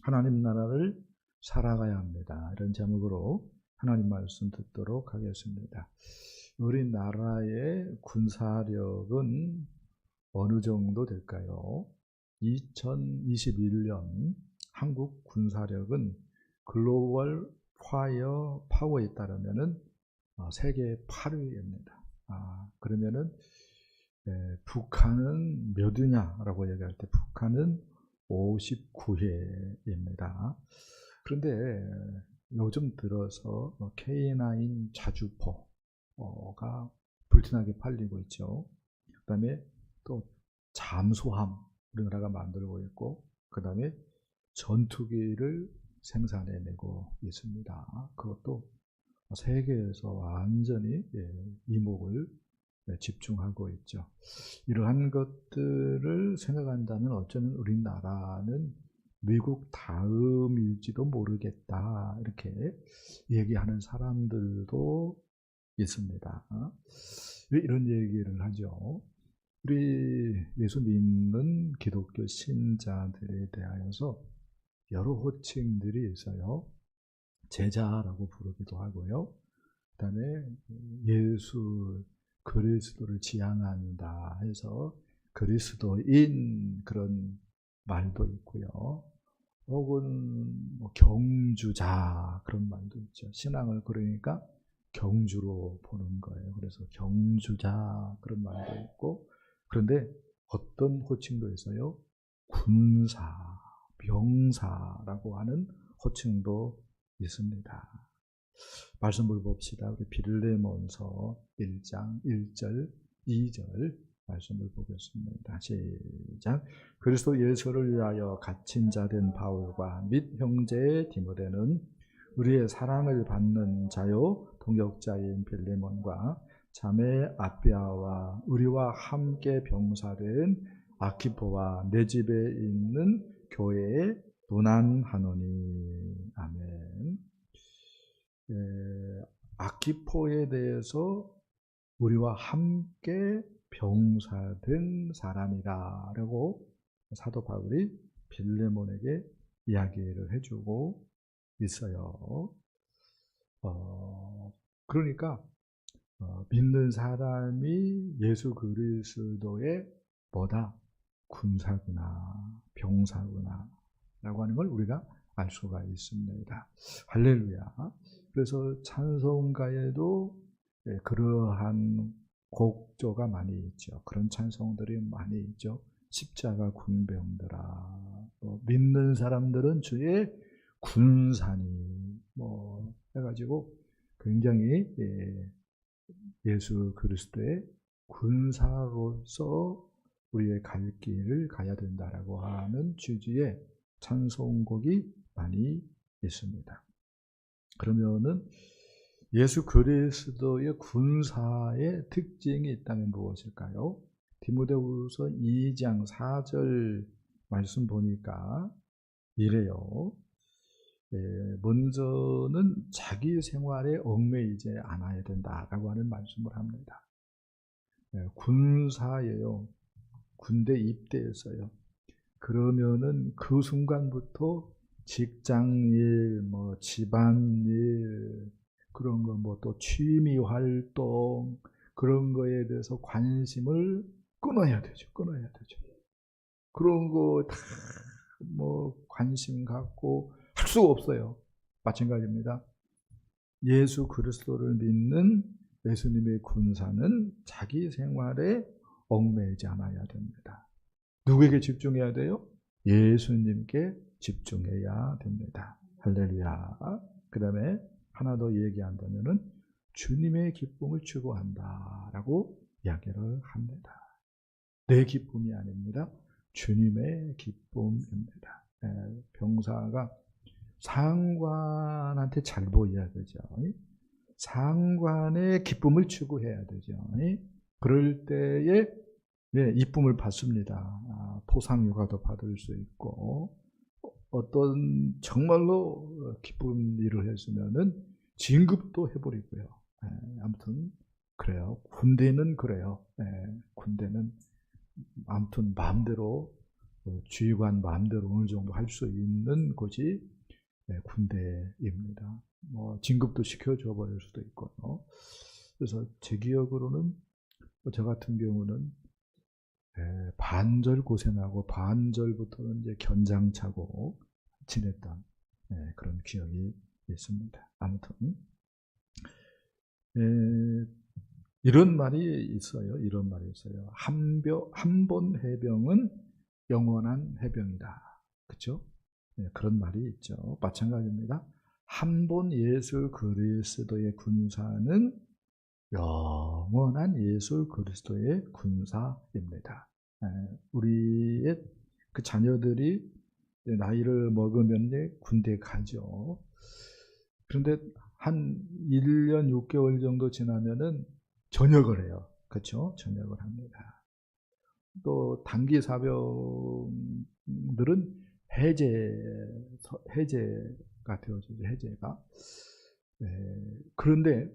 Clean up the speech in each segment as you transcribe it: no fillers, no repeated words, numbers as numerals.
하나님 나라를 살아가야 합니다. 이런 제목으로 하나님 말씀 듣도록 하겠습니다. 우리나라의 군사력은 어느 정도 될까요? 2021년 한국 군사력은 글로벌 파이어 파워에 따르면은 세계 8위입니다. 그러면은 북한은 몇 위냐라고 얘기할 때 북한은 59회입니다. 그런데 요즘 들어서 K9 자주포가 불티나게 팔리고 있죠. 그 다음에 또 잠수함 우리나라가 만들고 있고, 그 다음에 전투기를 생산해내고 있습니다. 그것도 세계에서 완전히 이목을 집중하고 있죠. 이러한 것들을 생각한다면 어쩌면 우리나라는 미국 다음일지도 모르겠다, 이렇게 얘기하는 사람들도 있습니다. 왜 이런 얘기를 하죠? 우리 예수 믿는 기독교 신자들에 대하여서 여러 호칭들이 있어요. 제자라고 부르기도 하고요. 그 다음에 예수 그리스도를 지향한다 해서 그리스도인, 그런 말도 있고요. 혹은 경주자, 그런 말도 있죠. 신앙을 그러니까 경주로 보는 거예요. 그래서 경주자, 그런 말도 있고. 그런데 어떤 호칭도 있어요. 군사, 병사라고 하는 호칭도 있습니다. 말씀을 봅시다. 우리 빌레몬서 1장 1절 2절 말씀을 보겠습니다. 시작. 그리스도 예수를 위하여 갇힌 자 된 바울과 및 형제 디모데는 우리의 사랑을 받는 자요 동역자인 빌레몬과 자매 아비아와 우리와 함께 병사된 아키포와 내 집에 있는 교회에 문안하노니. 아멘. 아키포에 대해서 우리와 함께 병사된 사람이라고 사도 바울이 빌레몬에게 이야기를 해주고 있어요. 그러니까 믿는 사람이 예수 그리스도의 뭐다? 군사구나, 병사구나 라고 하는 걸 우리가 알 수가 있습니다. 할렐루야. 그래서 찬송가에도 그러한 곡조가 많이 있죠. 그런 찬송들이 많이 있죠. 십자가 군병들아, 믿는 사람들은 주의 군사니, 해가지고 굉장히 예수 그리스도의 군사로서 우리의 갈 길을 가야 된다라고 하는 취지의 찬송곡이 많이 있습니다. 그러면은 예수 그리스도의 군사의 특징이 있다면 무엇일까요? 디모데후서 2장 4절 말씀 보니까 이래요. 먼저는 자기 생활에 얽매이지 않아야 된다라고 하는 말씀을 합니다. 군사예요. 군대 입대했어요. 그러면은 그 순간부터 직장일, 집안일, 그런 거, 또 취미 활동, 그런 거에 대해서 관심을 끊어야 되죠. 끊어야 되죠. 그런 거 다 관심 갖고 할 수가 없어요. 마찬가지입니다. 예수 그리스도를 믿는 예수님의 군사는 자기 생활에 얽매이지 않아야 됩니다. 누구에게 집중해야 돼요? 예수님께 집중해야 됩니다. 할렐루야. 그 다음에 하나 더 얘기한다면은 주님의 기쁨을 추구한다라고 이야기를 합니다. 내 기쁨이 아닙니다. 주님의 기쁨입니다. 병사가 상관한테 잘 보여야 되죠. 상관의 기쁨을 추구해야 되죠. 그럴 때에 이쁨을 받습니다. 포상휴가도 받을 수 있고, 어떤 정말로 기쁜 일을 했으면은 진급도 해버리고요. 아무튼 그래요. 군대는 그래요. 군대는 아무튼 마음대로 주의관 마음대로 어느 정도 할 수 있는 곳이 군대입니다. 뭐 진급도 시켜줘 버릴 수도 있고. 그래서 제 기억으로는 저 같은 경우는 반절 고생하고 반절부터는 이제 견장 차고 지냈던 그런 기억이 있습니다. 아무튼 이런 말이 있어요. 이런 말이 있어요. 한 번 해병은 영원한 해병이다. 그렇죠? 그런 말이 있죠. 마찬가지입니다. 한 번 예수 그리스도의 군사는 영원한 예수 그리스도의 군사입니다. 우리의 그 자녀들이 나이를 먹으면 군대에 가죠. 그런데 한 1년 6개월 정도 지나면은 전역을 해요. 그렇죠? 전역을 합니다. 또 단기 사병들은 해제가 되어지죠. 해제가. 그런데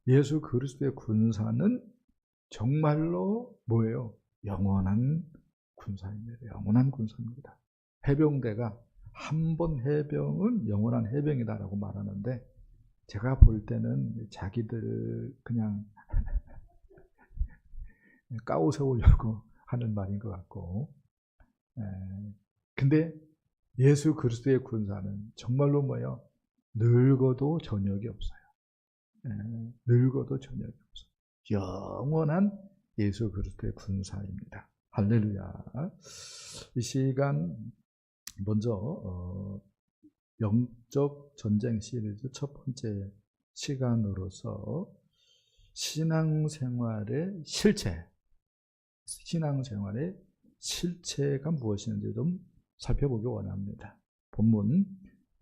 예수 그리스도의 군사는 정말로 뭐예요? 영원한 군사입니다. 영원한 군사입니다. 해병대가 한 번 해병은 영원한 해병이다라고 말하는데 제가 볼 때는 자기들 그냥 까우세우려고 하는 말인 것 같고, 근데 예수 그리스도의 군사는 정말로 뭐예요? 늙어도 전역이 없어요. 늙어도 전역이 없어요. 영원한 예수 그리스도의 군사입니다. 할렐루야. 이 시간 먼저 영적 전쟁 시리즈 첫 번째 시간으로서 신앙생활의 실체가 무엇인지 좀 살펴보기 원합니다. 본문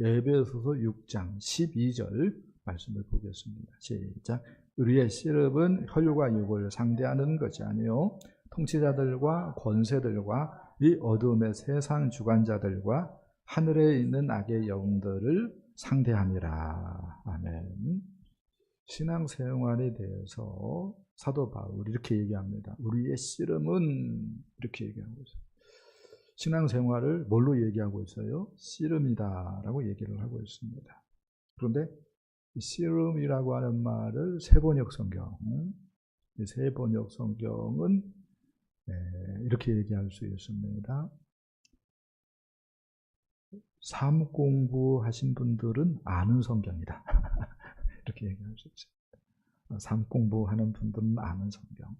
에베소서 6장 12절 말씀을 보겠습니다. 시작. 우리의 씨름은 혈과 육을 상대하는 것이 아니요 통치자들과 권세들과 이 어둠의 세상 주관자들과 하늘에 있는 악의 영들을 상대함이라. 아멘. 신앙생활에 대해서 사도 바울이 이렇게 얘기합니다. 우리의 씨름은 이렇게 얘기하고 있어요. 신앙생활을 뭘로 얘기하고 있어요? 씨름이다라고 얘기를 하고 있습니다. 그런데 이 씨름이라고 하는 말을 세번역 성경, 이 세번역 성경은 이렇게 얘기할 수 있습니다. 삶 공부하신 분들은 아는 성경이다. 이렇게 얘기할 수 있어요. 삶 공부하는 분들은 아는 성경.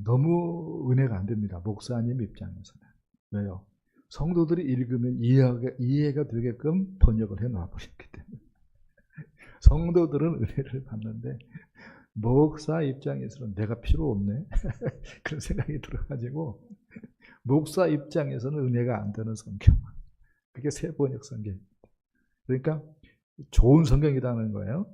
너무 은혜가 안 됩니다. 목사님 입장에서는. 왜요? 성도들이 읽으면 이해가 되게끔 번역을 해놔버렸기 때문에. 성도들은 은혜를 받는데 목사 입장에서는 내가 필요 없네. 그런 생각이 들어가지고 목사 입장에서는 은혜가 안 되는 성경. 그게 세번역 성경입니다. 그러니까 좋은 성경이라는 거예요.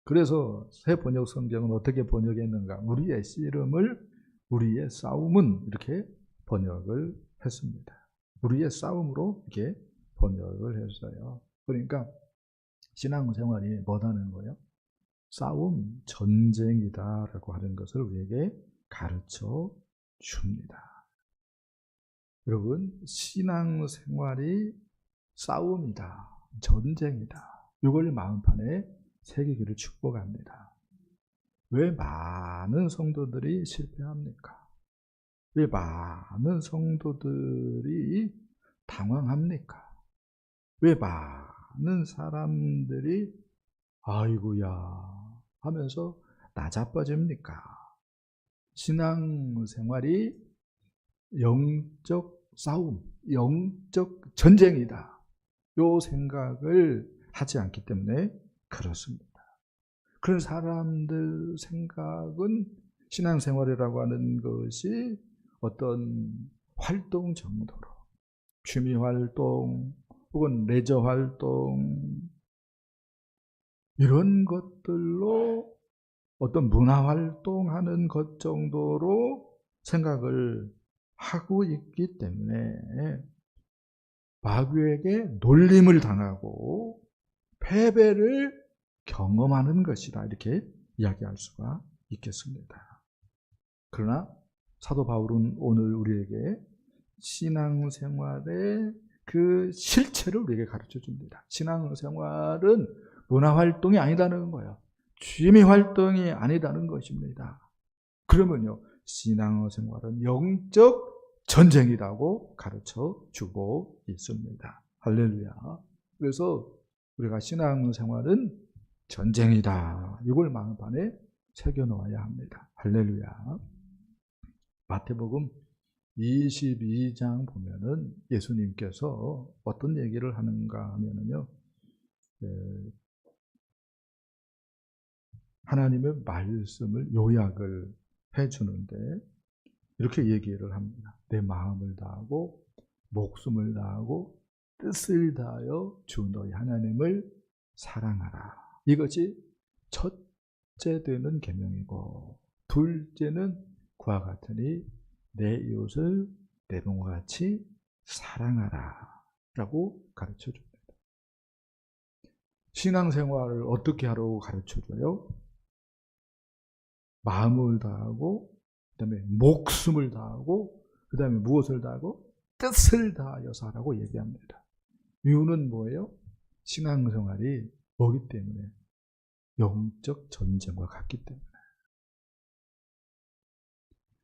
그래서 세번역 성경은 어떻게 번역했는가? 우리의 씨름을 우리의 싸움은 이렇게 번역을 했습니다. 우리의 싸움으로 이렇게 번역을 했어요. 그러니까 신앙생활이 뭐라는 거예요? 싸움, 전쟁이다라고 하는 것을 우리에게 가르쳐 줍니다. 여러분, 신앙생활이 싸움이다, 전쟁이다. 이걸 마음판에 새기기를 축복합니다. 왜 많은 성도들이 실패합니까? 왜 많은 성도들이 당황합니까? 왜 많은 사람들이 아이고야 하면서 나자빠집니까? 신앙생활이 영적 싸움, 영적 전쟁이다. 요 생각을 하지 않기 때문에 그렇습니다. 그런 사람들 생각은 신앙생활이라고 하는 것이 어떤 활동 정도로, 취미활동 혹은 레저활동 이런 것들로 어떤 문화활동하는 것 정도로 생각을 하고 있기 때문에 마귀에게 놀림을 당하고 패배를 경험하는 것이다. 이렇게 이야기할 수가 있겠습니다. 그러나 사도 바울은 오늘 우리에게 신앙생활의 그 실체를 우리에게 가르쳐 줍니다. 신앙생활은 문화활동이 아니다는 거예요. 취미활동이 아니다는 것입니다. 그러면요, 신앙생활은 영적 전쟁이라고 가르쳐 주고 있습니다. 할렐루야. 그래서 우리가 신앙생활은 전쟁이다, 이걸 마음판에 새겨놓아야 합니다. 할렐루야. 마태복음 22장 보면은 예수님께서 어떤 얘기를 하는가 하면은요, 하나님의 말씀을 요약을 해주는데 이렇게 얘기를 합니다. 내 마음을 다하고 목숨을 다하고 뜻을 다하여 주 너희 하나님을 사랑하라. 이것이 첫째 되는 계명이고, 둘째는 그와 같으니 내 이웃을 내 몸과 같이 사랑하라 라고 가르쳐 줍니다. 신앙생활을 어떻게 하라고 가르쳐 줘요? 마음을 다하고, 그 다음에 목숨을 다하고, 그 다음에 무엇을 다하고? 뜻을 다하여서 하라고 얘기합니다. 이유는 뭐예요? 신앙생활이 뭐기 때문에? 영적 전쟁과 같기 때문에.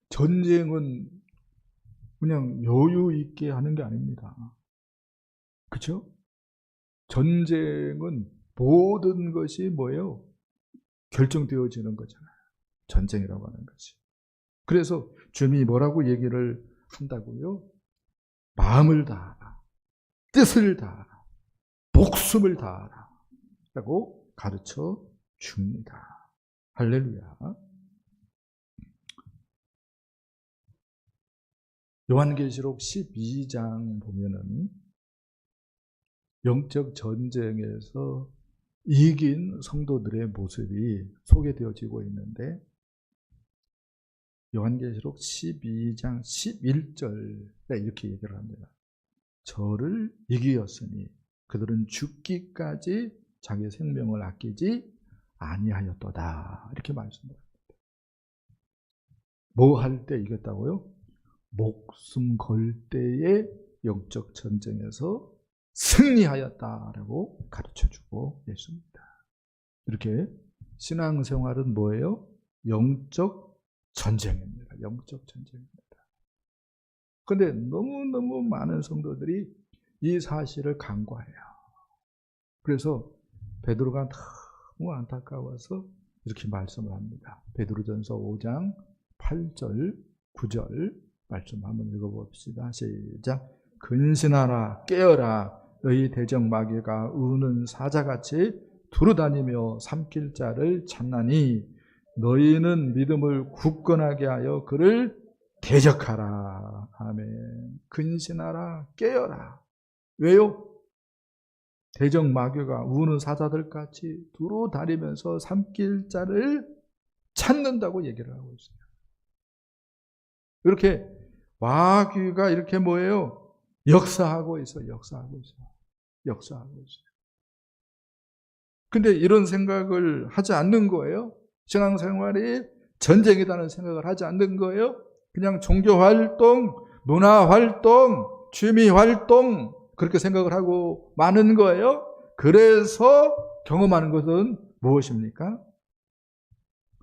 전쟁은 그냥 여유 있게 하는 게 아닙니다. 그렇죠? 전쟁은 모든 것이 뭐예요? 결정되어지는 거잖아요. 전쟁이라고 하는 것이. 그래서 주님이 뭐라고 얘기를 한다고요? 마음을 다하라, 뜻을 다하라, 목숨을 다하라 라고 가르쳐 줍니다. 할렐루야. 요한계시록 12장 보면은 영적 전쟁에서 이긴 성도들의 모습이 소개되어지고 있는데, 요한계시록 12장 11절에 이렇게 얘기를 합니다. 저를 이기었으니 그들은 죽기까지 자기 생명을 아끼지 아니하였도다. 이렇게 말씀합니다. 뭐 할 때 이겼다고요? 목숨 걸 때의 영적 전쟁에서 승리하였다라고 가르쳐주고 있습니다. 이렇게 신앙생활은 뭐예요? 영적 전쟁입니다. 영적 전쟁입니다. 그런데 너무너무 많은 성도들이 이 사실을 간과해요. 그래서 베드로가 너무 안타까워서 이렇게 말씀을 합니다. 베드로전서 5장 8절 9절 말씀 한번 읽어봅시다. 시작. 근신하라, 깨어라. 너희 대적 마귀가 우는 사자같이 두루다니며 삼킬 자를 찾나니 너희는 믿음을 굳건하게 하여 그를 대적하라. 아멘. 근신하라, 깨어라. 왜요? 대적 마귀가 우는 사자들같이 두루다니면서 삼킬 자를 찾는다고 얘기를 하고 있어요. 이렇게 마귀가 이렇게 뭐예요? 역사하고 있어요. 역사하고 있어요. 역사하고 있어요. 근데 이런 생각을 하지 않는 거예요. 신앙생활이 전쟁이라는 생각을 하지 않는 거예요. 그냥 종교활동, 문화활동, 취미활동 그렇게 생각을 하고 마는 거예요. 그래서 경험하는 것은 무엇입니까?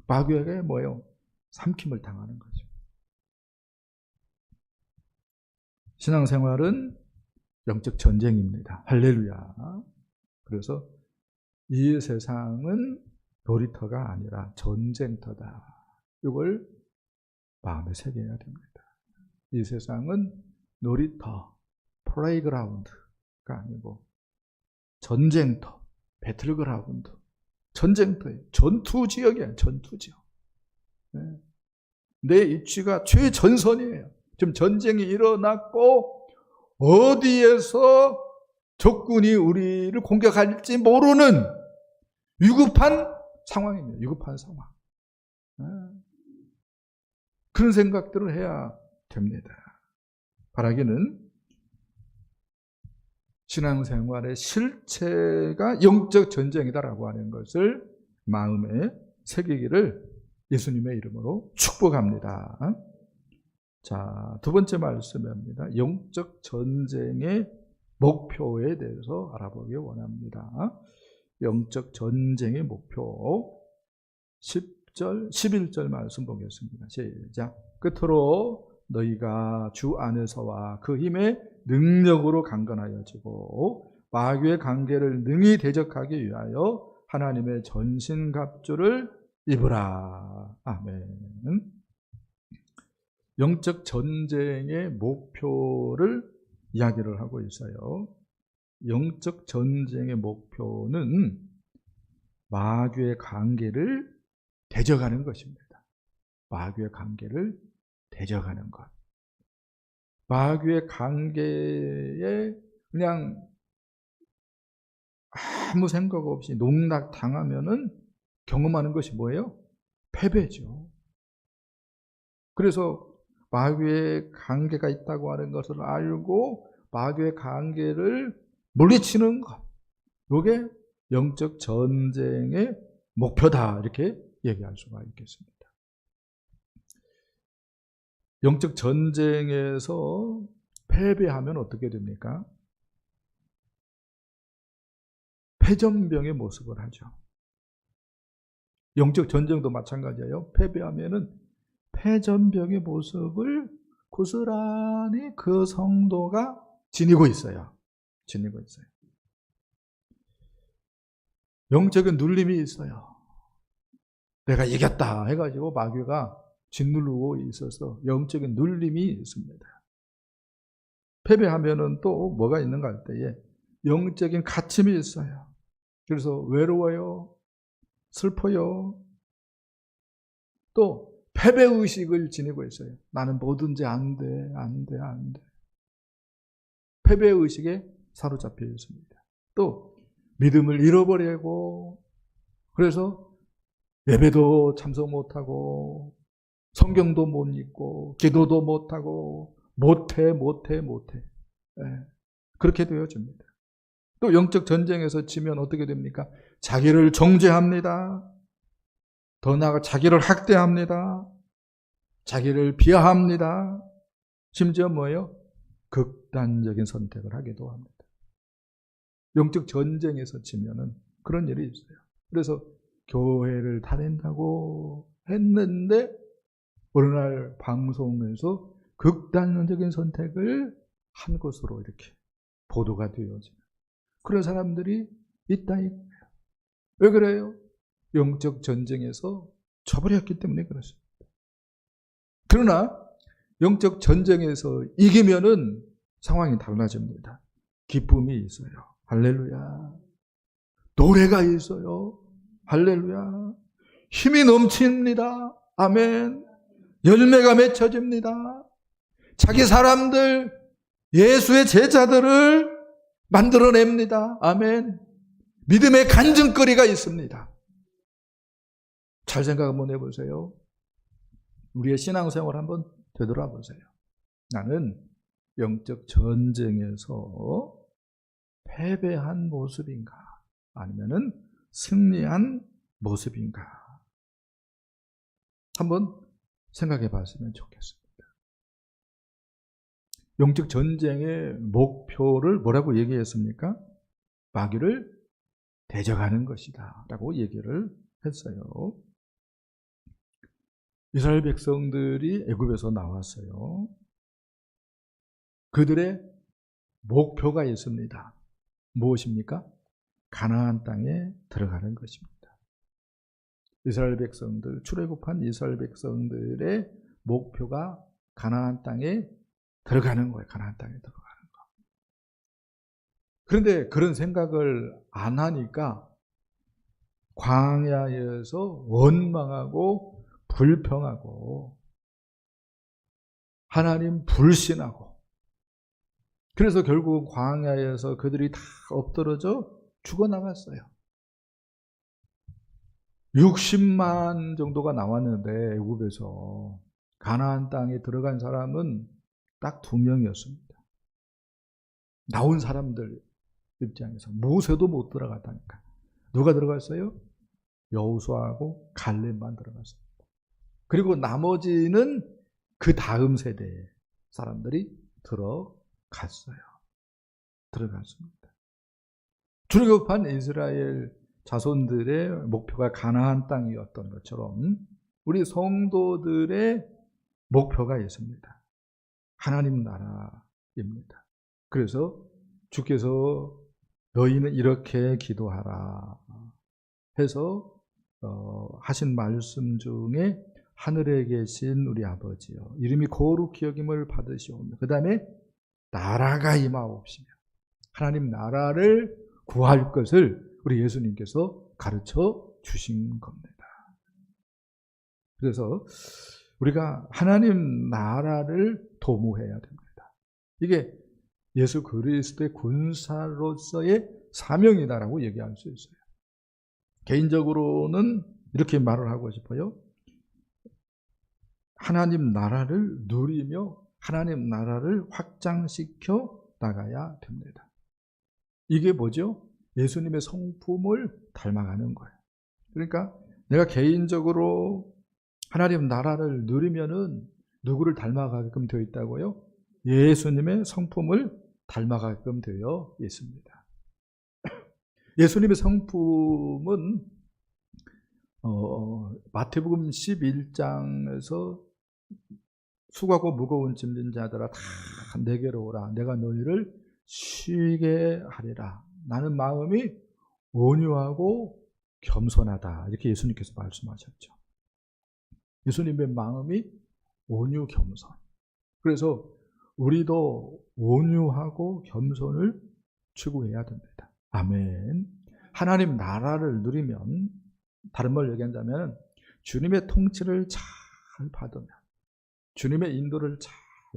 마귀에게 뭐예요? 삼킴을 당하는 거죠. 신앙생활은 영적 전쟁입니다. 할렐루야. 그래서 이 세상은 놀이터가 아니라 전쟁터다. 이걸 마음에 새겨야 됩니다. 이 세상은 놀이터, 플레이그라운드가 아니고 전쟁터, 배틀그라운드, 전쟁터예요. 전투지역이에요. 전투지역. 네. 내 위치가 최전선이에요. 지금 전쟁이 일어났고 어디에서 적군이 우리를 공격할지 모르는 위급한 상황입니다. 위급한 상황. 그런 생각들을 해야 됩니다. 바라기는 신앙생활의 실체가 영적 전쟁이다라고 하는 것을 마음에 새기기를 예수님의 이름으로 축복합니다. 자, 두 번째 말씀입니다. 영적 전쟁의 목표에 대해서 알아보기 원합니다. 영적 전쟁의 목표 10절, 11절 말씀 보겠습니다. 시작. 끝으로 너희가 주 안에서와 그 힘의 능력으로 강건하여지고 마귀의 관계를 능히 대적하기 위하여 하나님의 전신갑주를 입으라. 아멘. 영적 전쟁의 목표를 이야기를 하고 있어요. 영적 전쟁의 목표는 마귀의 관계를 대적하는 것입니다. 마귀의 관계를 대적하는 것. 마귀의 관계에 그냥 아무 생각 없이 농락당하면은 경험하는 것이 뭐예요? 패배죠. 그래서 마귀의 관계가 있다고 하는 것을 알고 마귀의 관계를 물리치는 것. 이게 영적 전쟁의 목표다. 이렇게 얘기할 수가 있겠습니다. 영적 전쟁에서 패배하면 어떻게 됩니까? 패전병의 모습을 하죠. 영적 전쟁도 마찬가지예요. 패배하면은 패전병의 모습을 고스란히 그 성도가 지니고 있어요. 지니고 있어요. 영적인 눌림이 있어요. 내가 이겼다 해가지고 마귀가 짓누르고 있어서 영적인 눌림이 있습니다. 패배하면은 또 뭐가 있는가 할 때에 영적인 갇힘이 있어요. 그래서 외로워요. 슬퍼요. 또 패배의식을 지니고 있어요. 나는 뭐든지 안 돼, 안 돼, 안 돼. 패배의식에 사로잡혀 있습니다. 또 믿음을 잃어버리고 그래서 예배도 참석 못하고 성경도 못 읽고 기도도 못하고 못해. 네. 그렇게 되어집니다. 또 영적 전쟁에서 지면 어떻게 됩니까? 자기를 정죄합니다. 더 나아가 자기를 학대합니다. 자기를 비하합니다. 심지어 뭐예요? 극단적인 선택을 하기도 합니다. 영적 전쟁에서 지면은 그런 일이 있어요. 그래서 교회를 다닌다고 했는데 어느 날 방송에서 극단적인 선택을 한 것으로 이렇게 보도가 되어지는 그런 사람들이 있다 이거예요. 왜 그래요? 영적 전쟁에서 쳐버렸기 때문에 그렇습니다. 그러나 영적 전쟁에서 이기면은 상황이 달라집니다. 기쁨이 있어요. 할렐루야. 노래가 있어요. 할렐루야. 힘이 넘칩니다. 아멘. 열매가 맺혀집니다. 자기 사람들, 예수의 제자들을 만들어냅니다. 아멘. 믿음의 간증거리가 있습니다. 잘 생각 한번 해보세요. 우리의 신앙생활 한번 되돌아보세요. 나는 영적 전쟁에서 패배한 모습인가? 아니면은 승리한 모습인가? 한번 생각해 봤으면 좋겠습니다. 영적 전쟁의 목표를 뭐라고 얘기했습니까? 마귀를 대적하는 것이다 라고 얘기를 했어요. 이스라엘 백성들이 애굽에서 나왔어요. 그들의 목표가 있습니다. 무엇입니까? 가나안 땅에 들어가는 것입니다. 이스라엘 백성들, 출애굽한 이스라엘 백성들의 목표가 가나안 땅에 들어가는 거예요. 가나안 땅에 들어가는 거. 그런데 그런 생각을 안 하니까 광야에서 원망하고 불평하고 하나님 불신하고 그래서 결국 광야에서 그들이 다 엎드러져 죽어나갔어요. 60만 정도가 나왔는데 애굽에서 가나안 땅에 들어간 사람은 딱 2명이었습니다. 나온 사람들 입장에서 모세도 못 들어갔다니까. 누가 들어갔어요? 여호수아하고 갈렙만 들어갔습니다. 그리고 나머지는 그 다음 세대의 사람들이 들어갔어요. 들어갔습니다. 출애굽한 이스라엘 자손들의 목표가 가나안 땅이었던 것처럼 우리 성도들의 목표가 있습니다. 하나님 나라입니다. 그래서 주께서 너희는 이렇게 기도하라 해서 하신 말씀 중에 하늘에 계신 우리 아버지여 이름이 거룩히 여김을 받으시오며 그 다음에 나라가 임하옵시며 하나님 나라를 구할 것을 우리 예수님께서 가르쳐 주신 겁니다. 그래서 우리가 하나님 나라를 도모해야 됩니다. 이게 예수 그리스도의 군사로서의 사명이다라고 얘기할 수 있어요. 개인적으로는 이렇게 말을 하고 싶어요. 하나님 나라를 누리며 하나님 나라를 확장시켜 나가야 됩니다. 이게 뭐죠? 예수님의 성품을 닮아가는 거예요. 그러니까 내가 개인적으로 하나님 나라를 누리면은 누구를 닮아가게끔 되어 있다고요? 예수님의 성품을 닮아가게끔 되어 있습니다. 예수님의 성품은 마태복음 11장에서 수고하고 무거운 짐진 자들아 다 내게로 오라 내가 너희를 쉬게 하리라 나는 마음이 온유하고 겸손하다 이렇게 예수님께서 말씀하셨죠. 예수님의 마음이 온유 겸손. 그래서 우리도 온유하고 겸손을 추구해야 됩니다. 아멘. 하나님 나라를 누리면 다른 말로 얘기한다면 주님의 통치를 잘 받으면 주님의 인도를 잘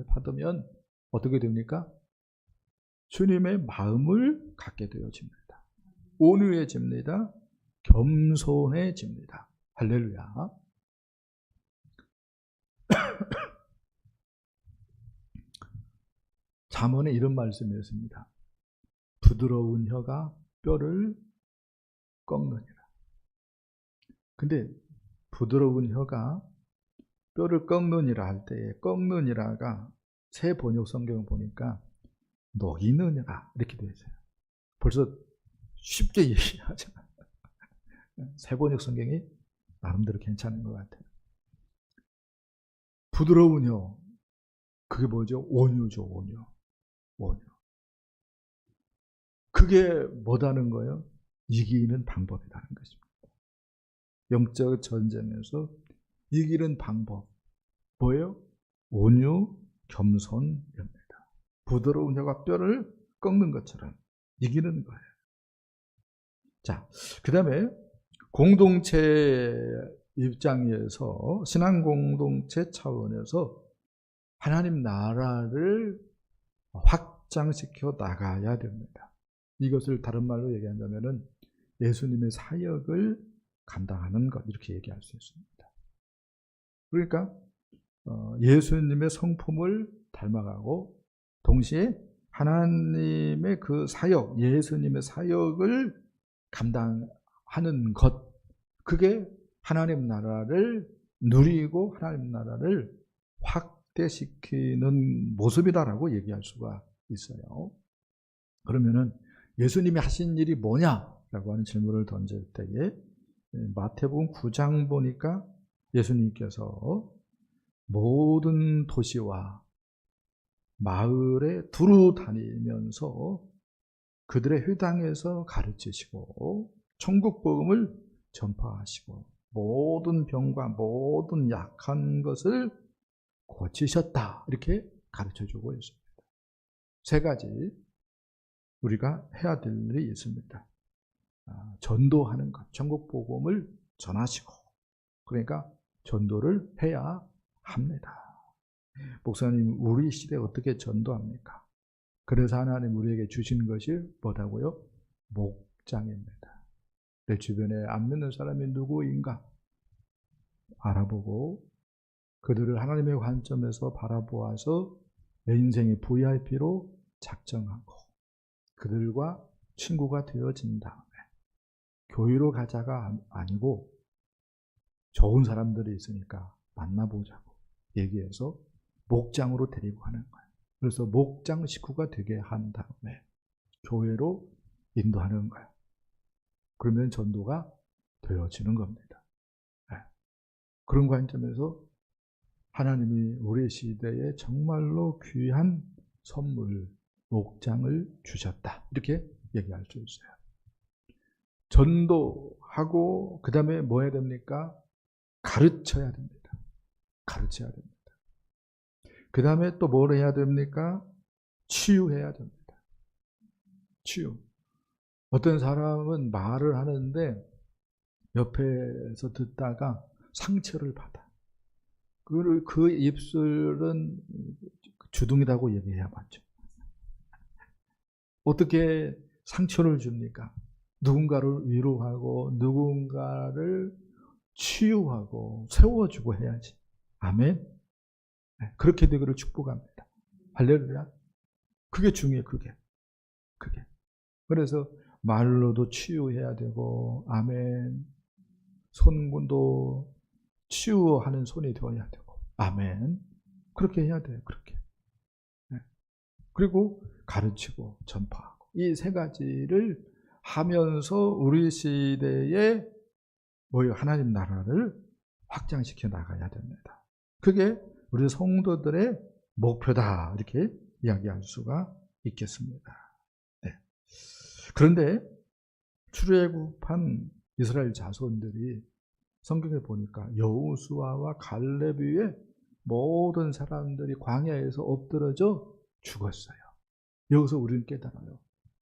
받으면 어떻게 됩니까? 주님의 마음을 갖게 되어집니다. 온유해집니다. 겸손해집니다. 할렐루야. 잠언에 이런 말씀이 있습니다. 부드러운 혀가 뼈를 꺾느니라. 근데 부드러운 혀가 뼈를 꺾느니라 할 때에 꺾느니라가 새 번역 성경을 보니까 녹이느니라 이렇게 되어 있어요. 벌써 쉽게 얘기하잖아요. 새 번역 성경이 나름대로 괜찮은 것 같아요. 부드러운 혀 그게 뭐죠? 온유죠. 온유. 그게 뭐다는 거예요? 이기는 방법이라는 것입니다. 영적 전쟁에서 이기는 방법 뭐예요? 온유, 겸손입니다. 부드러운 혀가 뼈를 꺾는 것처럼 이기는 거예요. 자, 그 다음에 공동체 입장에서 신앙 공동체 차원에서 하나님 나라를 확장시켜 나가야 됩니다. 이것을 다른 말로 얘기한다면 예수님의 사역을 감당하는 것 이렇게 얘기할 수 있습니다. 그러니까 예수님의 성품을 닮아가고 동시에 하나님의 그 사역, 예수님의 사역을 감당하는 것 그게 하나님 나라를 누리고 하나님 나라를 확대시키는 모습이다라고 얘기할 수가 있어요. 그러면은 예수님이 하신 일이 뭐냐라고 하는 질문을 던질 때에 마태복음 9장 보니까 예수님께서 모든 도시와 마을에 두루 다니면서 그들의 회당에서 가르치시고 천국 복음을 전파하시고 모든 병과 모든 약한 것을 고치셨다 이렇게 가르쳐주고 있습니다. 세 가지 우리가 해야 될 일이 있습니다. 전도하는 것, 천국 복음을 전하시고 그러니까 전도를 해야 합니다. 목사님 우리 시대에 어떻게 전도합니까? 그래서 하나님 우리에게 주신 것이 뭐다고요? 목장입니다. 내 주변에 안 믿는 사람이 누구인가 알아보고 그들을 하나님의 관점에서 바라보아서 내 인생의 VIP로 작정하고 그들과 친구가 되어진 다음에 교회로 가자가 아니고 좋은 사람들이 있으니까 만나보자고 얘기해서 목장으로 데리고 가는 거예요. 그래서 목장 식구가 되게 한 다음에 교회로 인도하는 거예요. 그러면 전도가 되어지는 겁니다. 네. 그런 관점에서 하나님이 우리 시대에 정말로 귀한 선물, 목장을 주셨다. 이렇게 얘기할 수 있어요. 전도하고 그 다음에 뭐 해야 됩니까? 가르쳐야 됩니다. 가르쳐야 됩니다. 그 다음에 또 뭘 해야 됩니까? 치유해야 됩니다. 치유. 어떤 사람은 말을 하는데 옆에서 듣다가 상처를 받아. 그 입술은 주둥이라고 얘기해야 맞죠. 어떻게 상처를 줍니까? 누군가를 위로하고 누군가를 치유하고 세워주고 해야지. 아멘. 네, 그렇게 되기를 축복합니다. 할렐루야. 그게 중요해요. 그게. 그래서 말로도 치유해야 되고, 아멘. 손도 치유하는 손이 되어야 되고, 아멘. 그렇게 해야 돼요. 그렇게. 네. 그리고 가르치고 전파하고 이 세 가지를 하면서 우리 시대에 하나님 나라를 확장시켜 나가야 됩니다. 그게 우리 성도들의 목표다. 이렇게 이야기할 수가 있겠습니다. 네. 그런데 출애굽한 이스라엘 자손들이 성경에 보니까 여호수아와 갈렙 위에 모든 사람들이 광야에서 엎드러져 죽었어요. 여기서 우리는 깨달아요.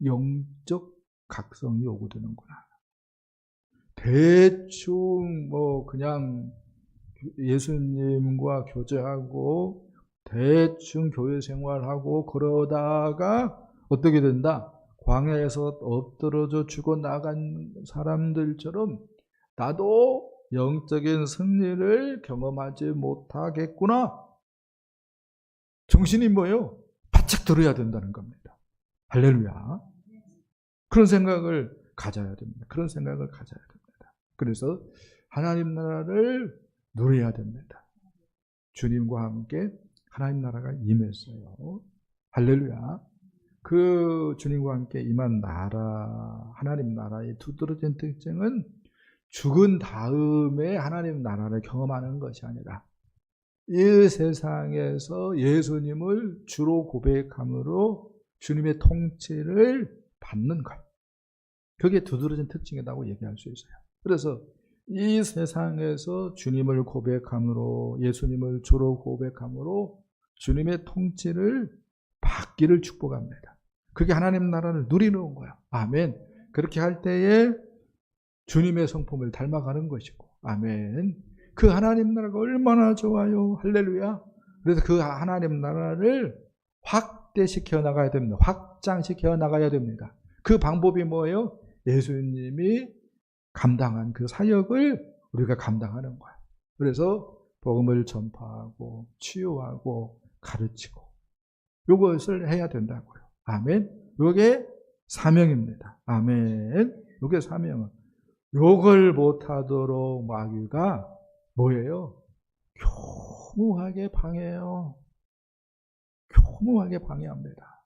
영적 각성이 오고 되는구나. 대충 그냥 예수님과 교제하고 대충 교회 생활하고 그러다가 어떻게 된다? 광야에서 엎드러져 죽어나간 사람들처럼 나도 영적인 승리를 경험하지 못하겠구나. 정신이 뭐예요? 바짝 들어야 된다는 겁니다. 할렐루야. 그런 생각을 가져야 됩니다. 그런 생각을 가져야 됩니다. 그래서 하나님 나라를 누려야 됩니다. 주님과 함께 하나님 나라가 임했어요. 할렐루야. 그 주님과 함께 임한 나라, 하나님 나라의 두드러진 특징은 죽은 다음에 하나님 나라를 경험하는 것이 아니라 이 세상에서 예수님을 주로 고백함으로 주님의 통치를 받는 것. 그게 두드러진 특징이라고 얘기할 수 있어요. 그래서 이 세상에서 주님을 고백함으로, 예수님을 주로 고백함으로 주님의 통치를 받기를 축복합니다. 그게 하나님 나라를 누리는 거예요. 아멘. 그렇게 할 때에 주님의 성품을 닮아가는 것이고, 아멘. 그 하나님 나라가 얼마나 좋아요. 할렐루야. 그래서 그 하나님 나라를 확대시켜 나가야 됩니다. 확장시켜 나가야 됩니다. 그 방법이 뭐예요? 예수님이 감당한 그 사역을 우리가 감당하는 거예요. 그래서 복음을 전파하고 치유하고 가르치고 이것을 해야 된다고요. 아멘. 이게 사명입니다. 아멘. 이게 사명은 요걸 못하도록 마귀가 뭐예요? 교무하게 방해해요. 교무하게 방해합니다.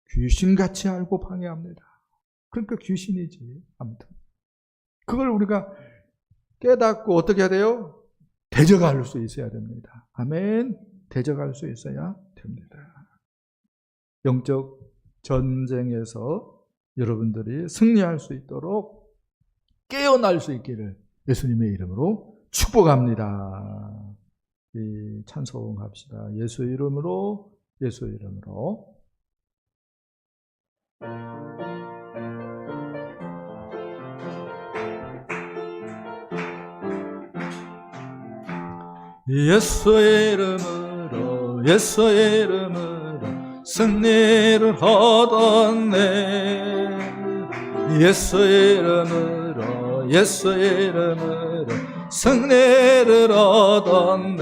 귀신같이 알고 방해합니다. 그러니까 귀신이지. 아무튼 그걸 우리가 깨닫고 어떻게 해야 돼요? 대적할 수 있어야 됩니다. 아멘. 대적할 수 있어야 됩니다. 영적 전쟁에서 여러분들이 승리할 수 있도록 깨어날 수 있기를 예수님의 이름으로 축복합니다. 이 찬송합시다. 예수 이름으로, 예수 이름으로. 예수의 이름으로, 예수의 이름으로 승리를 얻었네. 예수의 이름으로, 예수의 이름으로 승리를 얻었네.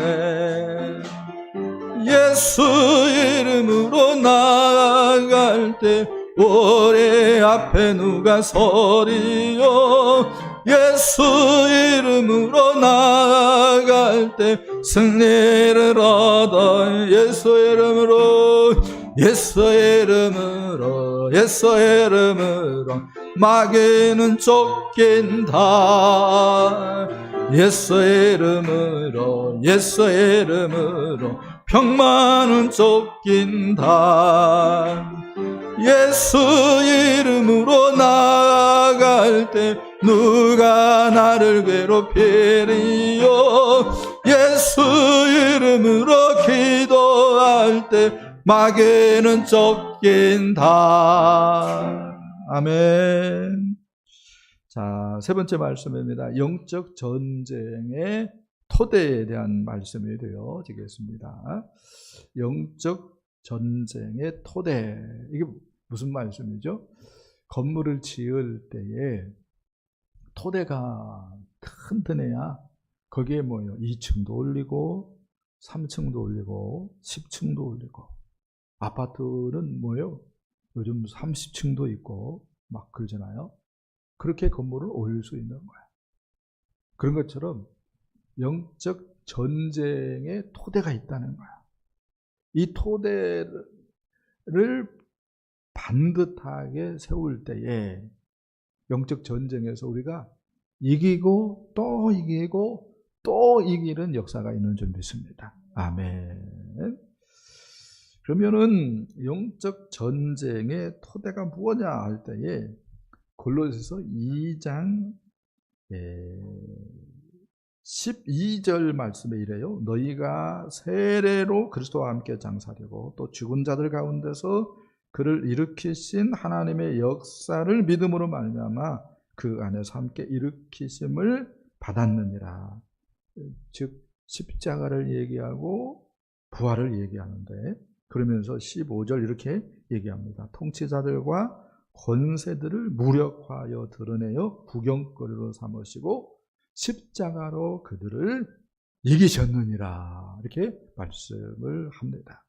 예수 이름으로 나아갈 때 우리 앞에 누가 서리요. 예수 이름으로 나아갈 때 승리를 얻어. 예수 이름으로, 예수 이름으로, 예수 이름으로 마귀는 쫓긴다. 예수 이름으로, 예수 이름으로 병만은 쫓긴다. 예수 이름으로 나아갈 때 누가 나를 괴롭히리요. 예수 이름으로 기도할 때 마귀는 쫓긴다. 아멘. 자, 세 번째 말씀입니다. 영적 전쟁의 토대에 대한 말씀이 되어지겠습니다. 영적 전쟁의 토대. 이게 무슨 말씀이죠? 건물을 지을 때에 토대가 튼튼해야 거기에 뭐예요? 2층도 올리고 3층도 올리고 10층도 올리고, 아파트는 뭐예요? 요즘 30층도 있고 막 그러잖아요. 그렇게 건물을 올릴 수 있는 거야. 그런 것처럼 영적 전쟁의 토대가 있다는 거야. 이 토대를 반듯하게 세울 때에 영적 전쟁에서 우리가 이기고 또 이기고 또 이기는 역사가 있는 줄 믿습니다. 아멘. 그러면은 영적 전쟁의 토대가 무엇냐 할 때에 골로새서 2장 12절 말씀에 이래요. 너희가 세례로 그리스도와 함께 장사되고 또 죽은 자들 가운데서 그를 일으키신 하나님의 역사를 믿음으로 말미암아 그 안에서 함께 일으키심을 받았느니라. 즉 십자가를 얘기하고 부활을 얘기하는데, 그러면서 15절 이렇게 얘기합니다. 통치자들과 권세들을 무력화하여 드러내어 구경거리로 삼으시고 십자가로 그들을 이기셨느니라. 이렇게 말씀을 합니다.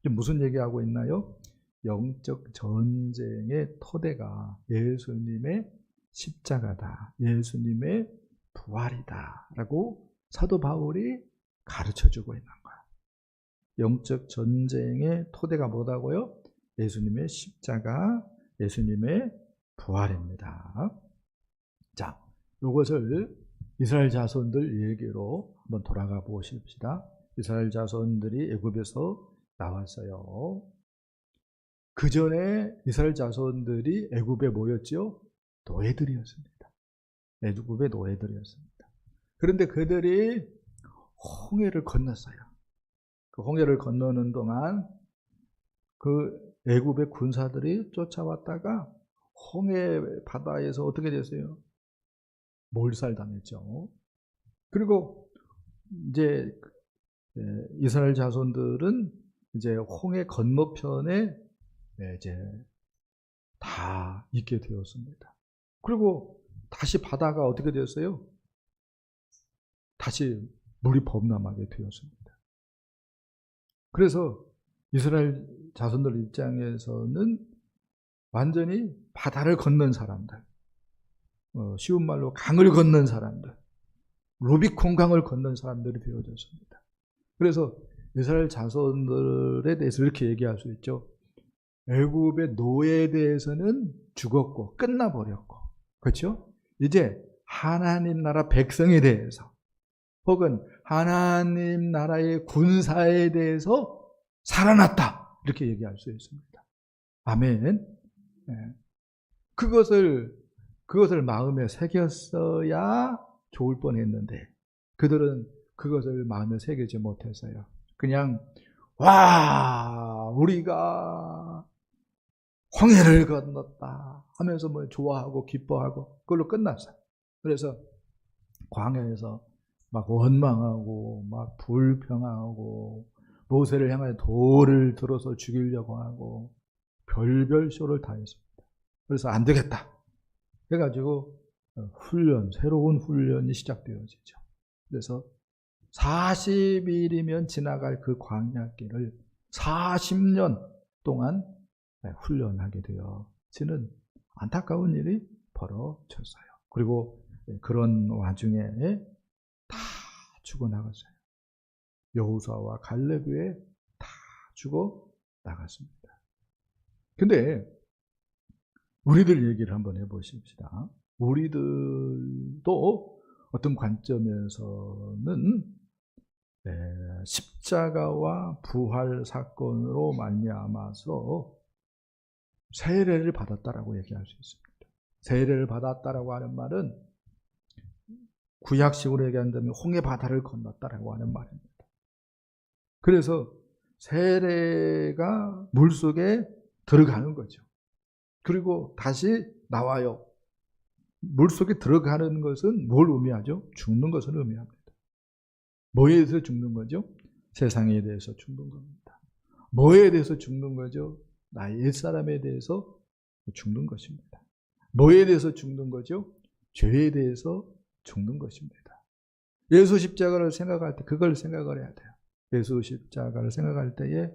무슨 얘기하고 있나요? 영적 전쟁의 토대가 예수님의 십자가다, 예수님의 부활이다 라고 사도 바울이 가르쳐주고 있는 거야. 영적 전쟁의 토대가 뭐다고요? 예수님의 십자가, 예수님의 부활입니다. 자, 이것을 이스라엘 자손들 얘기로 한번 돌아가 보십시다. 이스라엘 자손들이 애굽에서 나왔어요. 그 전에 이스라엘 자손들이 애굽에 뭐였죠? 노예들이었습니다. 애굽의 노예들이었습니다. 그런데 그들이 홍해를 건넜어요. 그 홍해를 건너는 동안 그 애굽의 군사들이 쫓아왔다가 홍해 바다에서 어떻게 됐어요? 몰살당했죠. 그리고 이제 이스라엘 자손들은 이제 홍해 건너편에 이제 다 있게 되었습니다. 그리고 다시 바다가 어떻게 되었어요? 다시 물이 범람하게 되었습니다. 그래서 이스라엘 자손들 입장에서는 완전히 바다를 건넌 사람들, 쉬운 말로 강을 건넌 사람들, 루비콘 강을 건넌 사람들이 되어졌습니다. 그래서 이스라엘 자손들에 대해서 이렇게 얘기할 수 있죠. 애굽의 노예에 대해서는 죽었고 끝나버렸고, 그렇죠? 이제 하나님 나라 백성에 대해서 혹은 하나님 나라의 군사에 대해서 살아났다, 이렇게 얘기할 수 있습니다. 아멘. 네. 그것을 마음에 새겼어야 좋을 뻔했는데 그들은 그것을 마음에 새기지 못했어요. 그냥 와, 우리가 홍해를 건넜다 하면서 뭐 좋아하고 기뻐하고 그걸로 끝났어요. 그래서 광야에서 막 원망하고 막 불평하고 모세를 향해 돌을 들어서 죽이려고 하고 별별 쇼를 다 했습니다. 그래서 안 되겠다 해가지고 새로운 훈련이 시작되어지죠. 그래서 40일이면 지나갈 그 광야길을 40년 동안 훈련하게 되어지는 안타까운 일이 벌어졌어요. 그리고 그런 와중에 다 죽어나갔어요. 여호수아와 갈렙 외에 다 죽어나갔습니다. 근데 우리들 얘기를 한번 해보십시다. 우리들도 어떤 관점에서는 십자가와 부활 사건으로 말미암아서 세례를 받았다라고 얘기할 수 있습니다. 세례를 받았다라고 하는 말은 구약식으로 얘기한다면 홍해 바다를 건넜다라고 하는 말입니다. 그래서 세례가 물속에 들어가는 거죠. 그리고 다시 나와요. 물속에 들어가는 것은 뭘 의미하죠? 죽는 것을 의미합니다. 뭐에 대해서 죽는 거죠? 세상에 대해서 죽는 겁니다. 뭐에 대해서 죽는 거죠? 나의 옛사람에 대해서 죽는 것입니다. 뭐에 대해서 죽는 거죠? 죄에 대해서 죽는 것입니다. 예수 십자가를 생각할 때 그걸 생각을 해야 돼요. 예수 십자가를 생각할 때에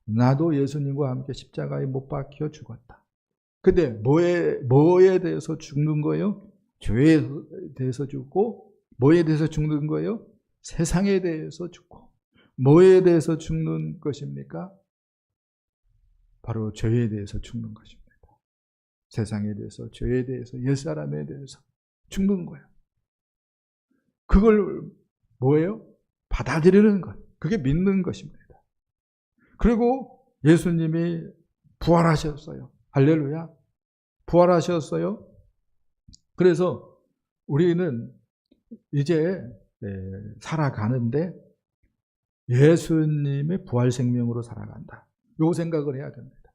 나도 예수님과 함께 십자가에 못 박혀 죽었다. 근데 뭐에 대해서 죽는 거예요? 죄에 대해서 죽고, 뭐에 대해서 죽는 거예요? 세상에 대해서 죽고. 뭐에 대해서 죽는 것입니까? 바로 죄에 대해서 죽는 것입니다. 세상에 대해서, 죄에 대해서, 옛사람에 대해서 죽는 거예요. 그걸 뭐예요? 받아들이는 것. 그게 믿는 것입니다. 그리고 예수님이 부활하셨어요. 할렐루야. 부활하셨어요. 그래서 우리는 이제 살아가는데 예수님의 부활 생명으로 살아간다. 요 생각을 해야 됩니다.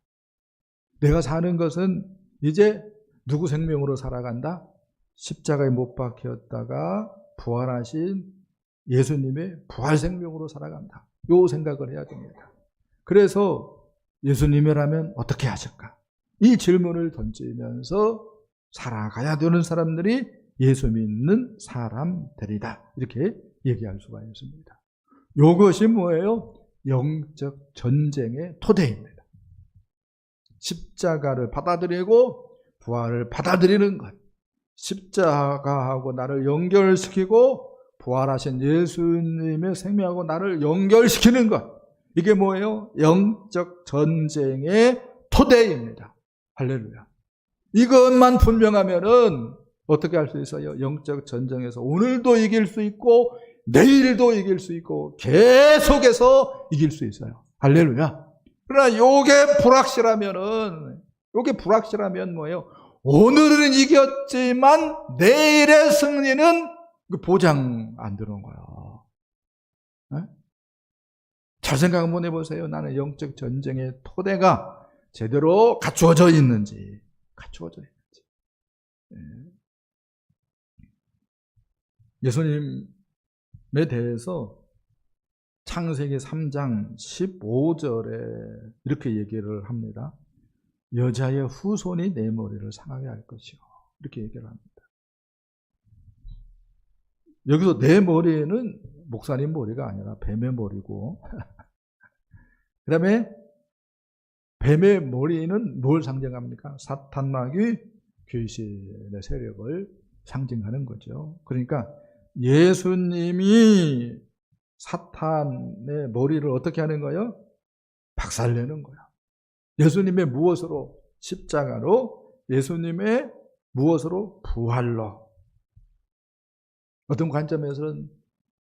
내가 사는 것은 이제 누구 생명으로 살아간다? 십자가에 못 박혔다가 부활하신 예수님의 부활 생명으로 살아간다. 요 생각을 해야 됩니다. 그래서 예수님이라면 어떻게 하실까? 이 질문을 던지면서 살아가야 되는 사람들이 예수 믿는 사람들이다. 이렇게 얘기할 수가 있습니다. 이것이 뭐예요? 영적 전쟁의 토대입니다. 십자가를 받아들이고 부활을 받아들이는 것. 십자가하고 나를 연결시키고 부활하신 예수님의 생명하고 나를 연결시키는 것. 이게 뭐예요? 영적 전쟁의 토대입니다. 할렐루야. 이것만 분명하면은 어떻게 할 수 있어요? 영적 전쟁에서 오늘도 이길 수 있고 내일도 이길 수 있고 계속해서 이길 수 있어요. 할렐루야. 그러나 요게 불확실하면 뭐예요? 오늘은 이겼지만 내일의 승리는 보장 안 되는 거예요. 네? 잘 생각 한번 해보세요. 나는 영적 전쟁의 토대가 제대로 갖추어져 있는지. 예수님에 대해서 창세기 3장 15절에 이렇게 얘기를 합니다. 여자의 후손이 내 머리를 상하게 할 것이요. 이렇게 얘기를 합니다. 여기서 내 머리는 목사님 머리가 아니라 뱀의 머리고 그 다음에 뱀의 머리는 뭘 상징합니까? 사탄마귀 귀신의 세력을 상징하는 거죠. 그러니까 예수님이 사탄의 머리를 어떻게 하는 거예요? 박살내는 거예요. 예수님의 무엇으로? 십자가로. 예수님의 무엇으로? 부활로. 어떤 관점에서는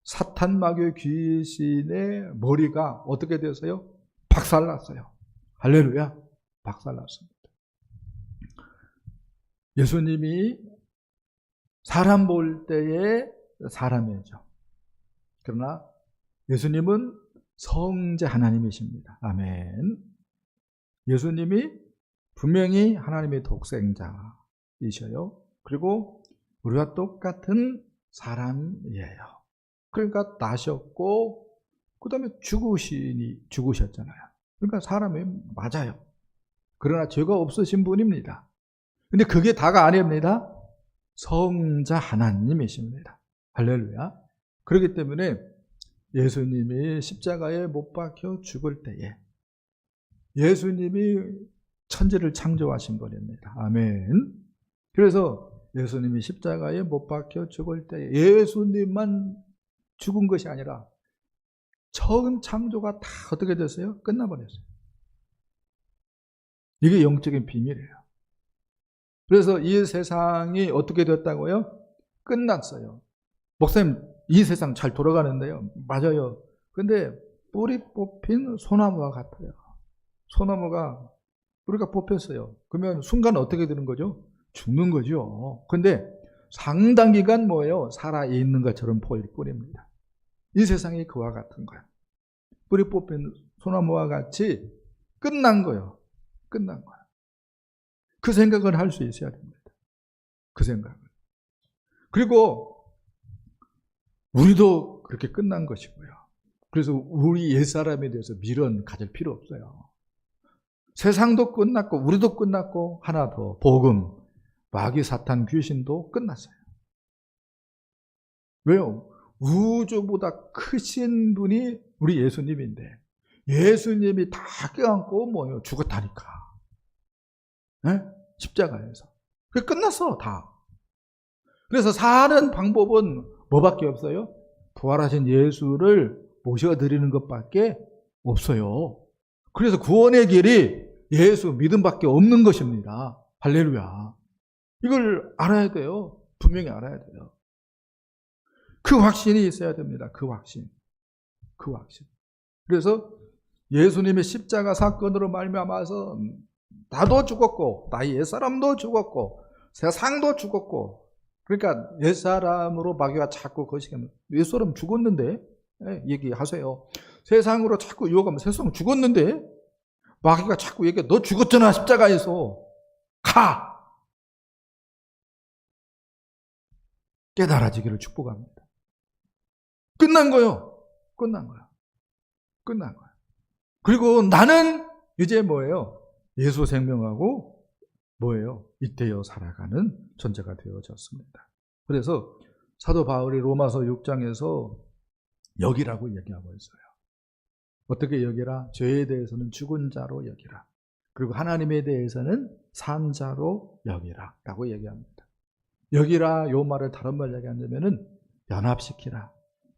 사탄마귀 귀신의 머리가 어떻게 됐어요? 박살났어요. 할렐루야. 박살났습니다. 예수님이 사람 볼 때의 사람이죠. 그러나 예수님은 성자 하나님이십니다. 아멘. 예수님이 분명히 하나님의 독생자이셔요. 그리고 우리와 똑같은 사람이에요. 그러니까 나셨고 그 다음에 죽으셨잖아요. 그러니까 사람이 맞아요. 그러나 죄가 없으신 분입니다. 근데 그게 다가 아닙니다. 성자 하나님이십니다. 할렐루야. 그렇기 때문에 예수님이 십자가에 못 박혀 죽을 때에 예수님이 천지를 창조하신 분입니다. 아멘. 그래서 예수님이 십자가에 못 박혀 죽을 때 예수님만 죽은 것이 아니라 처음 창조가 다 어떻게 됐어요? 끝나버렸어요. 이게 영적인 비밀이에요. 그래서 이 세상이 어떻게 됐다고요? 끝났어요. 목사님, 이 세상 잘 돌아가는데요. 맞아요. 근데 뿌리 뽑힌 소나무와 같아요. 소나무가 뿌리가 뽑혔어요. 그러면 순간 어떻게 되는 거죠? 죽는 거죠. 근데 상당 기간 뭐예요? 살아있는 것처럼 보일 뿐입니다. 이 세상이 그와 같은 거예요. 뿌리 뽑힌 소나무와 같이 끝난 거예요. 끝난 거예요. 그 생각을 할 수 있어야 됩니다. 그 생각을. 그리고 우리도 그렇게 끝난 것이고요. 그래서 우리 옛사람에 대해서 미련 가질 필요 없어요. 세상도 끝났고 우리도 끝났고 하나 더 복음, 마귀, 사탄, 귀신도 끝났어요. 왜요? 우주보다 크신 분이 우리 예수님인데 예수님이 다 껴안고 뭐예요? 죽었다니까. 네? 십자가에서. 그게 끝났어 다. 그래서 사는 방법은 뭐밖에 없어요? 부활하신 예수를 모셔드리는 것밖에 없어요. 그래서 구원의 길이 예수 믿음밖에 없는 것입니다. 할렐루야. 이걸 알아야 돼요. 분명히 알아야 돼요. 그 확신이 있어야 됩니다. 그 확신. 그 확신. 그래서 예수님의 십자가 사건으로 말미암아서 나도 죽었고 나의 옛사람도 죽었고 세상도 죽었고 그러니까 옛사람으로 마귀가 자꾸 거시기하면 옛사람 죽었는데 얘기하세요. 세상으로 자꾸 유혹하면 세상 죽었는데 마귀가 자꾸 얘기해. 너 죽었잖아 십자가에서. 가! 깨달아지기를 축복합니다. 끝난 거요. 끝난 거야. 끝난 거야. 그리고 나는 이제 뭐예요? 예수 생명하고 뭐예요? 이때여 살아가는 존재가 되어졌습니다. 그래서 사도 바울이 로마서 6장에서 여기라고 얘기하고 있어요. 어떻게 여기라? 죄에 대해서는 죽은 자로 여기라. 그리고 하나님에 대해서는 산 자로 여기라 라고 얘기합니다. 여기라 요 말을 다른 말로 얘기한다면 연합시키라,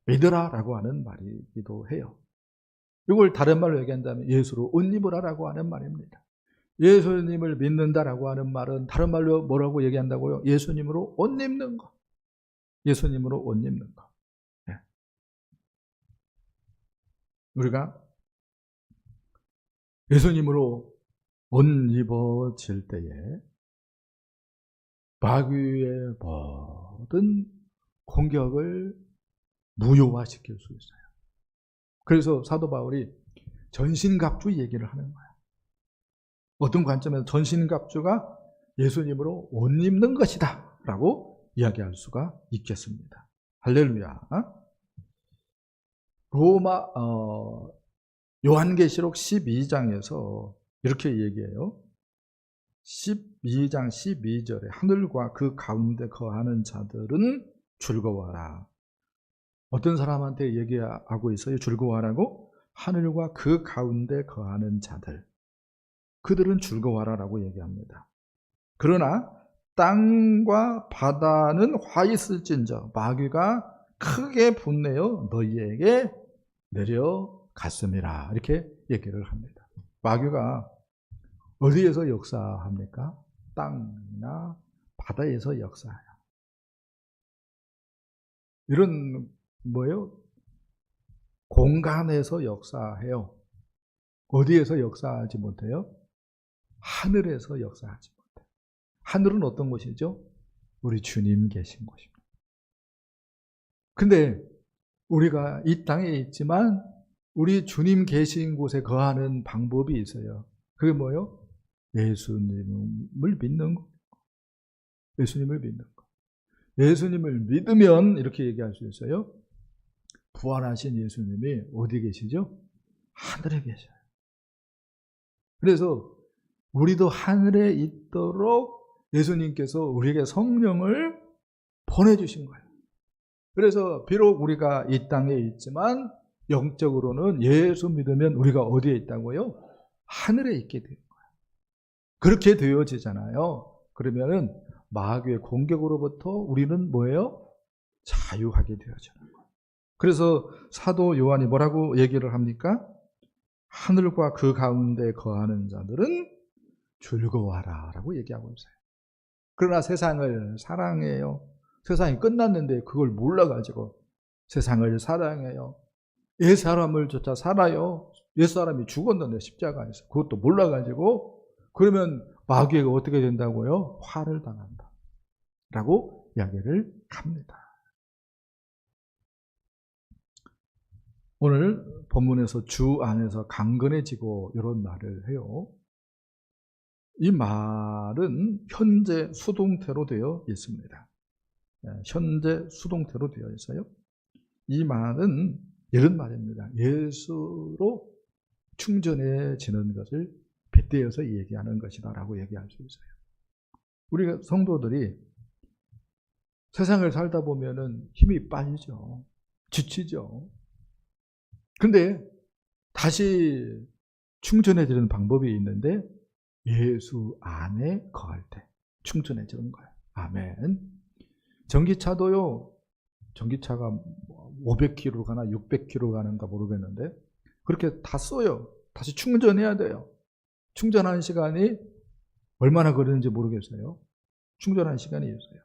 믿으라 라고 하는 말이기도 해요. 이걸 다른 말로 얘기한다면 예수로 옷 입으라라고 하는 말입니다. 예수님을 믿는다라고 하는 말은 다른 말로 뭐라고 얘기한다고요? 예수님으로 옷 입는 거. 예수님으로 옷 입는 거. 네. 우리가 예수님으로 옷 입어질 때에 마귀의 모든 공격을 무효화시킬 수 있어요. 그래서 사도 바울이 전신갑주 얘기를 하는 거예요. 어떤 관점에서 전신갑주가 예수님으로 옷 입는 것이다 라고 이야기할 수가 있겠습니다. 할렐루야. 요한계시록 12장에서 이렇게 얘기해요. 12장 12절에 하늘과 그 가운데 거하는 자들은 즐거워하라. 어떤 사람한테 얘기하고 있어요? 즐거워하라고? 하늘과 그 가운데 거하는 자들. 그들은 즐거워하라라고 얘기합니다. 그러나 땅과 바다는 화 있을진저 마귀가 크게 분내어 너희에게 내려갔음이라. 이렇게 얘기를 합니다. 마귀가 어디에서 역사합니까? 땅이나 바다에서 역사해요. 이런 뭐예요? 공간에서 역사해요. 어디에서 역사하지 못해요? 하늘에서 역사하지 못해요. 하늘은 어떤 곳이죠? 우리 주님 계신 곳입니다. 근데 우리가 이 땅에 있지만 우리 주님 계신 곳에 거하는 방법이 있어요. 그게 뭐예요? 예수님을 믿는 거. 예수님을 믿는 거. 예수님을 믿으면 이렇게 얘기할 수 있어요. 부활하신 예수님이 어디 계시죠? 하늘에 계셔요. 그래서 우리도 하늘에 있도록 예수님께서 우리에게 성령을 보내주신 거예요. 그래서 비록 우리가 이 땅에 있지만 영적으로는 예수 믿으면 우리가 어디에 있다고요? 하늘에 있게 돼요. 그렇게 되어지잖아요. 그러면은 마귀의 공격으로부터 우리는 뭐예요? 자유하게 되어지는 거예요. 그래서 사도 요한이 뭐라고 얘기를 합니까? 하늘과 그 가운데 거하는 자들은 즐거워하라 라고 얘기하고 있어요. 그러나 세상을 사랑해요. 세상이 끝났는데 그걸 몰라가지고 세상을 사랑해요. 옛사람을 쫓아 살아요. 옛사람이 죽었는데 십자가에서 그것도 몰라가지고 그러면 마귀가 어떻게 된다고요? 화를 당한다 라고 이야기를 합니다. 오늘 본문에서 주 안에서 강건해지고 이런 말을 해요. 이 말은 현재 수동태로 되어 있습니다. 현재 수동태로 되어 있어요. 이 말은 이런 말입니다. 예수로 충전해지는 것을 빗대어서 얘기하는 것이다 라고 얘기할 수 있어요. 우리가 성도들이 세상을 살다 보면은 힘이 빠지죠. 지치죠. 근데 다시 충전해지는 방법이 있는데 예수 안에 거할 때 충전해지는 거예요. 아멘. 전기차도요. 전기차가 500km 가나 600km 가는가 모르겠는데 그렇게 다 써요. 다시 충전해야 돼요. 충전하는 시간이 얼마나 걸리는지 모르겠어요. 충전하는 시간이 있어요.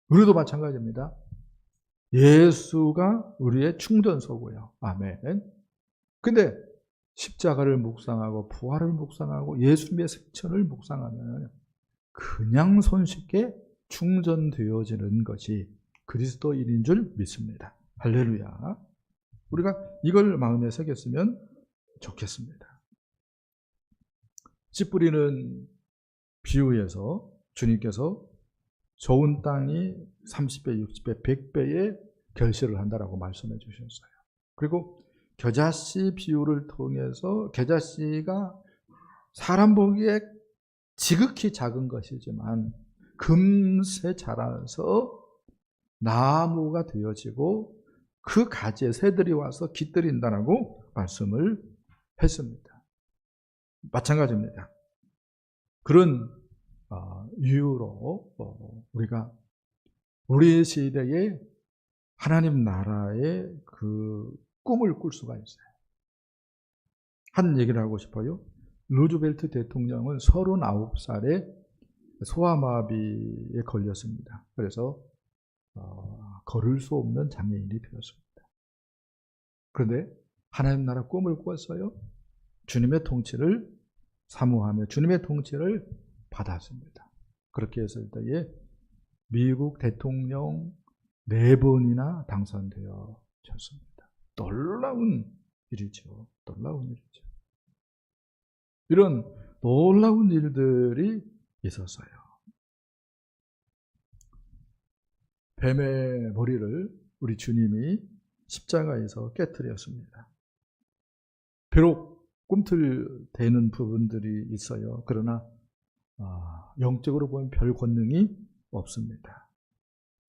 우리도 마찬가지입니다. 예수가 우리의 충전소고요. 아멘. 근데 십자가를 묵상하고 부활을 묵상하고 예수님의 승천을 묵상하면 그냥 손쉽게 충전되어지는 것이 그리스도인인 줄 믿습니다. 할렐루야. 우리가 이걸 마음에 새겼으면 좋겠습니다. 씨 뿌리는 비유에서 주님께서 좋은 땅이 30배, 60배, 100배의 결실을 한다라고 말씀해 주셨어요. 그리고 겨자씨 비유를 통해서 겨자씨가 사람 보기에 지극히 작은 것이지만 금세 자라서 나무가 되어지고 그 가지에 새들이 와서 깃들인다라고 말씀을 했습니다. 마찬가지입니다. 그런 이유로 우리가 우리 시대에 하나님 나라의 그 꿈을 꿀 수가 있어요. 한 얘기를 하고 싶어요. 루즈벨트 대통령은 39살에 소아마비에 걸렸습니다. 그래서 걸을 수 없는 장애인이 되었습니다. 그런데 하나님 나라 꿈을 꾸었어요. 주님의 통치를 사모하며 주님의 통치를 받았습니다. 그렇게 했을 때에 미국 대통령 4번이나 당선되어졌습니다. 놀라운 일이죠. 놀라운 일이죠. 이런 놀라운 일들이 있었어요. 뱀의 머리를 우리 주님이 십자가에서 깨트렸습니다. 비록 꿈틀대는 부분들이 있어요. 그러나 영적으로 보면 별 권능이 없습니다.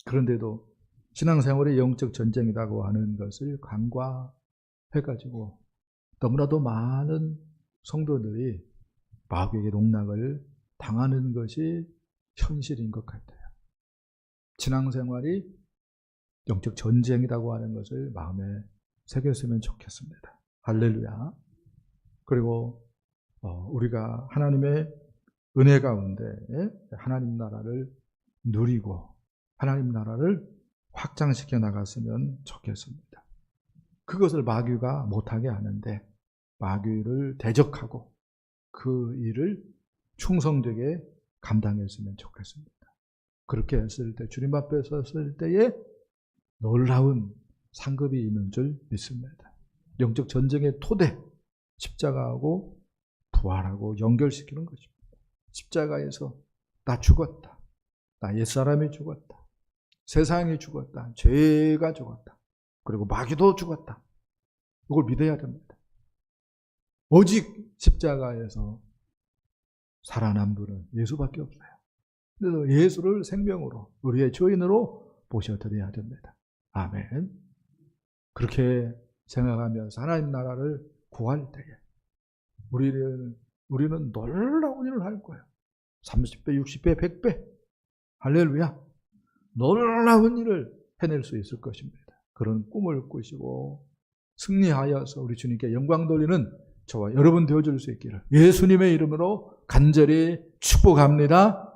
그런데도 신앙생활의 영적 전쟁이라고 하는 것을 간과해가지고 너무나도 많은 성도들이 마귀에게 농락을 당하는 것이 현실인 것 같아요. 신앙생활이 영적 전쟁이라고 하는 것을 마음에 새겼으면 좋겠습니다. 할렐루야. 그리고 우리가 하나님의 은혜 가운데 하나님 나라를 누리고 하나님 나라를 확장시켜 나갔으면 좋겠습니다. 그것을 마귀가 못하게 하는데 마귀를 대적하고 그 일을 충성되게 감당했으면 좋겠습니다. 그렇게 했을 때 주님 앞에 섰을 때에 놀라운 상급이 있는 줄 믿습니다. 영적 전쟁의 토대 십자가하고 부활하고 연결시키는 것입니다. 십자가에서 나 죽었다. 나 옛사람이 죽었다. 세상이 죽었다. 죄가 죽었다. 그리고 마귀도 죽었다. 이걸 믿어야 됩니다. 오직 십자가에서 살아난 분은 예수밖에 없어요. 그래서 예수를 생명으로 우리의 주인으로 모셔드려야 됩니다. 아멘. 그렇게 생각하면서 하나님 나라를 구할 때에 우리는 놀라운 일을 할 거예요. 30배, 60배, 100배 할렐루야. 놀라운 일을 해낼 수 있을 것입니다. 그런 꿈을 꾸시고 승리하여서 우리 주님께 영광 돌리는 저와 여러분 되어줄 수 있기를 예수님의 이름으로 간절히 축복합니다.